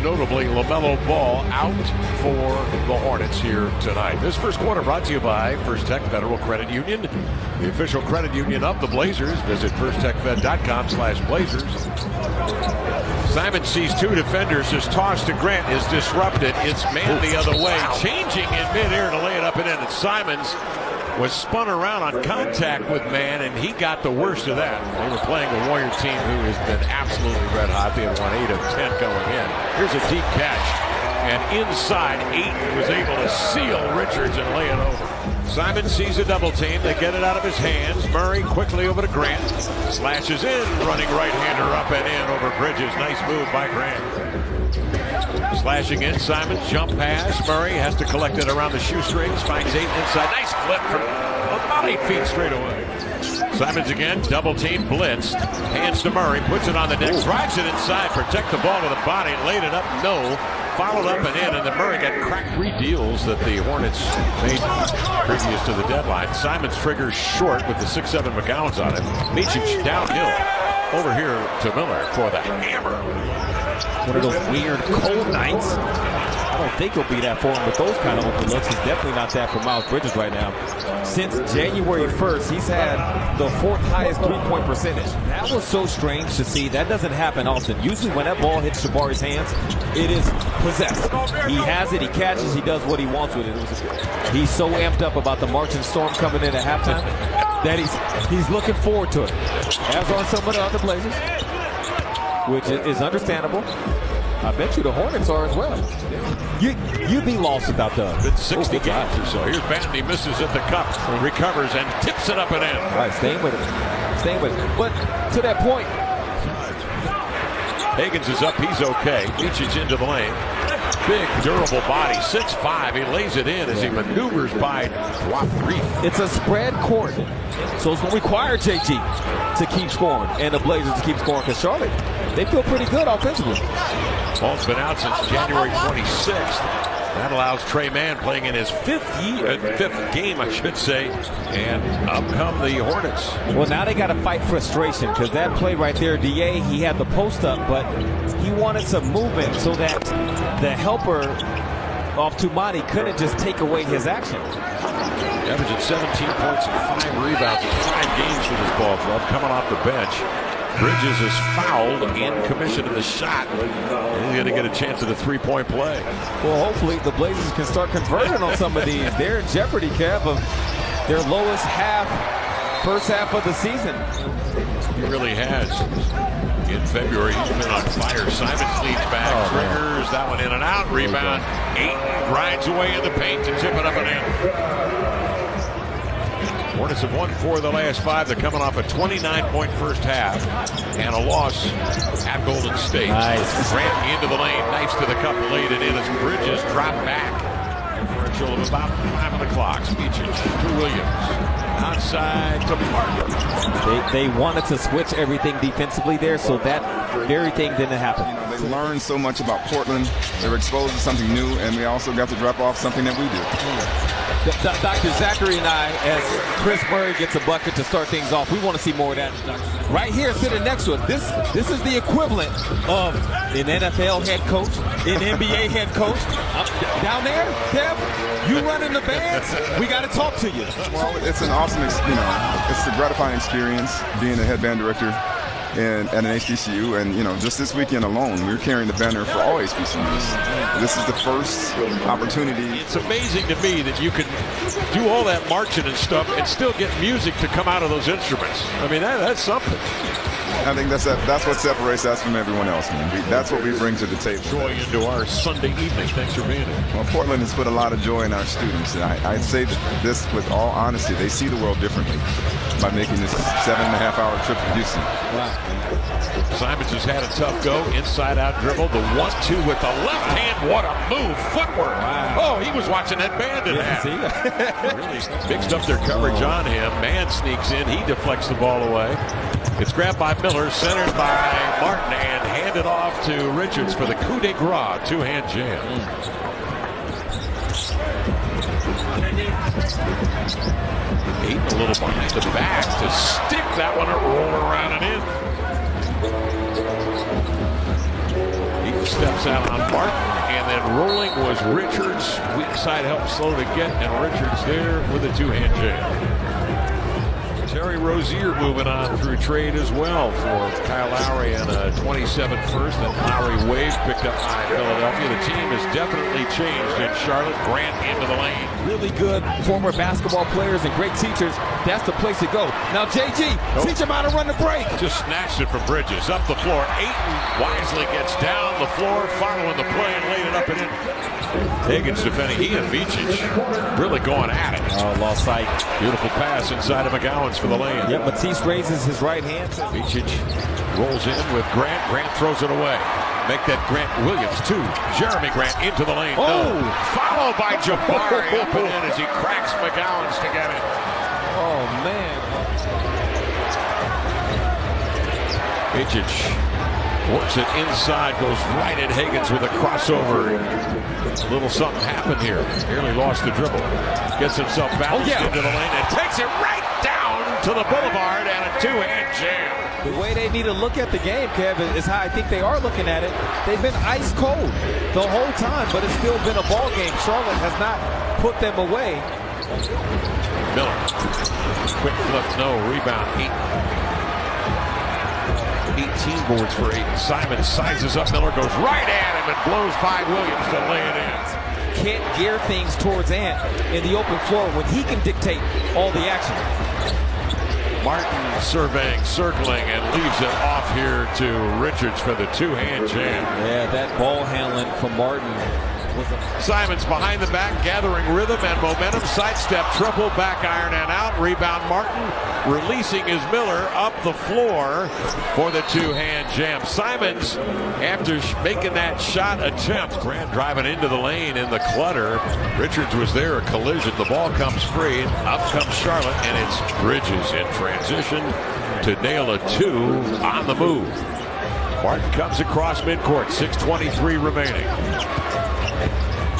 notably LaMelo Ball out for the Hornets here tonight. This first quarter brought to you by First Tech Federal Credit Union, the official credit union of the Blazers. Visit firsttechfed.com/Blazers. Simon sees two defenders. His toss to Grant is disrupted. It's man the other way, changing in midair to lay it up and in. And Simons was spun around on contact with man, and he got the worst of that. They were playing a Warrior team who has been absolutely red hot. They had won 8 of 10 going in. Here's a deep catch, and inside, Ayton was able to seal Richards and lay it over. Simon sees a double team. They get it out of his hands. Murray quickly over to Grant. Slashes in, running right-hander up and in over Bridges. Nice move by Grant. Slashing in, Simons, jump pass. Murray has to collect it around the shoestrings. Finds Ayton inside. Nice flip from about 8 feet straight away. Simons again, double team, blitzed. Hands to Murray, puts it on the deck, drives it inside, protect the ball with the body, laid it up, no. Followed up and in, and then Murray got cracked 3 deals that the Hornets made previous to the deadline. Simons triggers short with the 6'7" McGowan's on it. Micic downhill. Over here to Miller for the hammer. One of those weird cold nights. I don't think he'll be that for him with those kind of open looks. He's definitely not that for Miles Bridges right now. Since January 1st, he's had the 4th highest three-point percentage. That was so strange to see. That doesn't happen often. Usually when that ball hits Jabari's hands, it is possessed. He has it, he catches, he does what he wants with it. He's so amped up about the March and Storm coming in at halftime that he's looking forward to it. As are some of the other Blazers, which is understandable. I bet you the Hornets are as well. You'd be lost without the... Been 60 games or so. Here's Bandy, misses at the cup, recovers and tips it up and in. All right, staying with it. Staying with it. But to that point... Higgins is up, he's okay. Micic into the lane. Big, durable body, 6'5". He lays it in as he maneuvers by Reef. It's a spread court, so it's going to require JG to keep scoring and the Blazers to keep scoring, because Charlotte, they feel pretty good offensively. Ball's been out since January 26th. That allows Trey Mann playing in his fifth game, I should say, and up come the Hornets. Well, now they got to fight frustration, because that play right there, DA, he had the post up, but he wanted some movement so that the helper off Tumani couldn't just take away his action. Averaging 17 points and 5 rebounds in 5 games for this ball club, coming off the bench. Bridges is fouled and commissioned in the shot. He's going to get a chance at a 3-point play. Well, hopefully the Blazers can start converting on some of these. They're in jeopardy, Kev, of their lowest first half of the season. He really has. In February, he's been on fire. Simons leads back, triggers that one in and out. Rebound. Ayton grinds away in the paint to tip it up and in. Hornets have won 4 of the last 5. They're coming off a 29-point first half and a loss at Golden State. Nice. Grant into the lane, nice to the cup, laid it in as Bridges dropped back. Differential of about 5 on the clock. Micic to Williams. Outside to Parker. They wanted to switch everything defensively there, so that very thing didn't happen. They learned so much about Portland. They were exposed to something new, and we also got to drop off something that we do. Dr. Zachary and I, as Chris Murray gets a bucket to start things off, we want to see more of that. Right here, sitting next to us, this is the equivalent of an NFL head coach, an NBA head coach. Down there, Kev, you running the bands, we got to talk to you. Well, it's an awesome, it's a gratifying experience being a head band director at an HBCU, and just this weekend alone, we're carrying the banner for all HBCUs. This is the first opportunity. It's amazing to me that you can do all that marching and stuff and still get music to come out of those instruments. I mean, that's something. I think that's what separates us from everyone else, man. That's what we bring to the table. Joy into our Sunday evening. Thanks for being here. Well, Portland has put a lot of joy in our students, and I'd say that this, with all honesty, they see the world differently by making this 7.5-hour trip to Houston. Wow. Simons has had a tough go, inside-out dribble, the 1-2 with the left hand. What a move, footwork. Wow. Oh, he was watching that band in that. Really mixed up their coverage on him. Man sneaks in, he deflects the ball away. It's grabbed by Miller, centered by Martin, and handed off to Richards for the coup de grace, 2-hand jam. Ayton a little behind the back to stick that one and roll around and in. He steps out on Martin, and then rolling was Richards. Weak side helped slow to get, and Richards there with a two-hand jam. Terry Rozier moving on through trade as well for Kyle Lowry and a 27 first, and Lowry waived, picked up by Philadelphia. The team has definitely changed in Charlotte. Grant into the lane. Really good former basketball players and great teachers. That's the place to go. Now JG, teach him how to run the break. Just snatched it from Bridges. Up the floor. Ayton wisely gets down the floor, following the play and laid it up and in. Higgins defending. He and Beachich really going at it. Oh, lost sight. Beautiful pass inside of McGowan's for the lane. Yep, Matisse raises his right hand. Beachich rolls in with Grant. Grant throws it away. Make that Grant Williams, too. Jeremy Grant into the lane. Oh! No. Followed by Jabari up and in as he cracks McGowan's to get it. Oh, man. Beachich works it inside, goes right at Higgins with a crossover. A little something happened here. Nearly lost the dribble. Gets himself bounced into the lane and takes it right down to the boulevard and a two-hand jam. The way they need to look at the game, Kevin, is how I think they are looking at it. They've been ice cold the whole time, but it's still been a ball game. Charlotte has not put them away. Miller. Quick flip, no. Rebound. 18 boards for Ayton. Simon sizes up. Miller goes right at him and blows by Williams to lay it in. Can't gear things towards Ant in the open floor when he can dictate all the action. Martin surveying, circling, and leaves it off here to Richards for the two-hand jam. Yeah, that ball handling from Martin. Simon's behind the back, gathering rhythm and momentum. Sidestep, triple, back iron and out. Rebound Martin, releasing his Miller up the floor for the two-hand jam. Simons, after making that shot attempt, Grant driving into the lane in the clutter. Richards was there, a collision. The ball comes free. Up comes Charlotte, and it's Bridges in transition to nail a two on the move. Martin comes across midcourt, 6:23 remaining.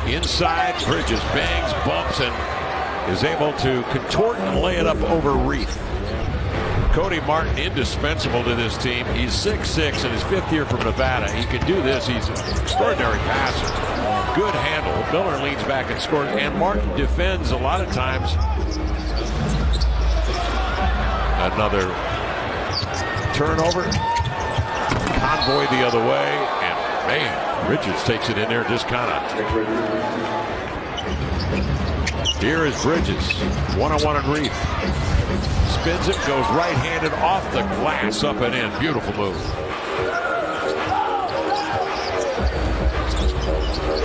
Inside, Bridges bangs, bumps, and is able to contort and lay it up over Reith. Cody Martin, indispensable to this team. He's 6'6" in his fifth year from Nevada. He can do this. He's an extraordinary passer. Good handle. Miller leans back and scores, and Martin defends a lot of times. Another turnover. Convoy the other way, and man, Richards takes it in there, just kind of. Here is Bridges, one-on-one on Reith. Spins it, goes right-handed off the glass, up and in. Beautiful move.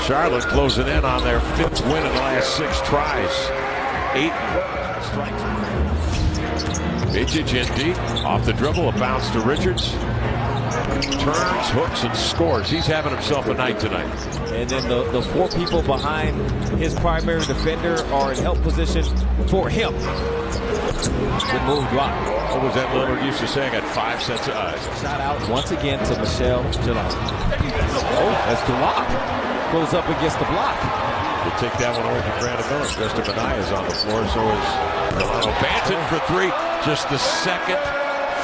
Charlotte closing in on their fifth win in the last 6 tries. 8 strikes. Beachich in deep, off the dribble, a bounce to Richards. Turns, hooks, and scores. He's having himself a night tonight. And then the 4 people behind his primary defender are in help position for him. Good move, drop. What was that Lillard used to say? I got 5 sets of eyes. Shot out once again to Michelle Jalop. Oh, that's Jalop. Goes up against the block. We'll take that one away from Brandon Miller. Justin Benai is on the floor, so is Delano Banton for 3. Just the second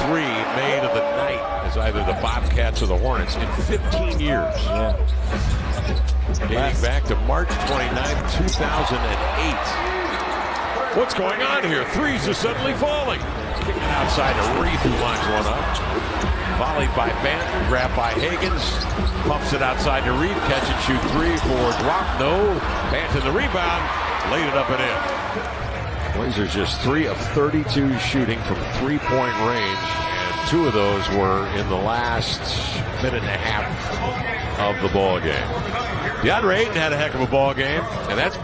3 made of the night as either the Bobcats or the Hornets in 15 years. Yeah. Dating back to March 29th, 2008. What's going on here? 3s are suddenly falling. Kicking outside to Reith, who lines one up. Volleyed by Banton, grabbed by Higgins. Pumps it outside to Reith. Catch and shoot 3 for drop. No. Banton the rebound. Laid it up and in. Blazers just 3 of 32 shooting from 3-point range. And 2 of those were in the last minute and a half of the ball game. DeAndre Ayton had a heck of a ball game, and that's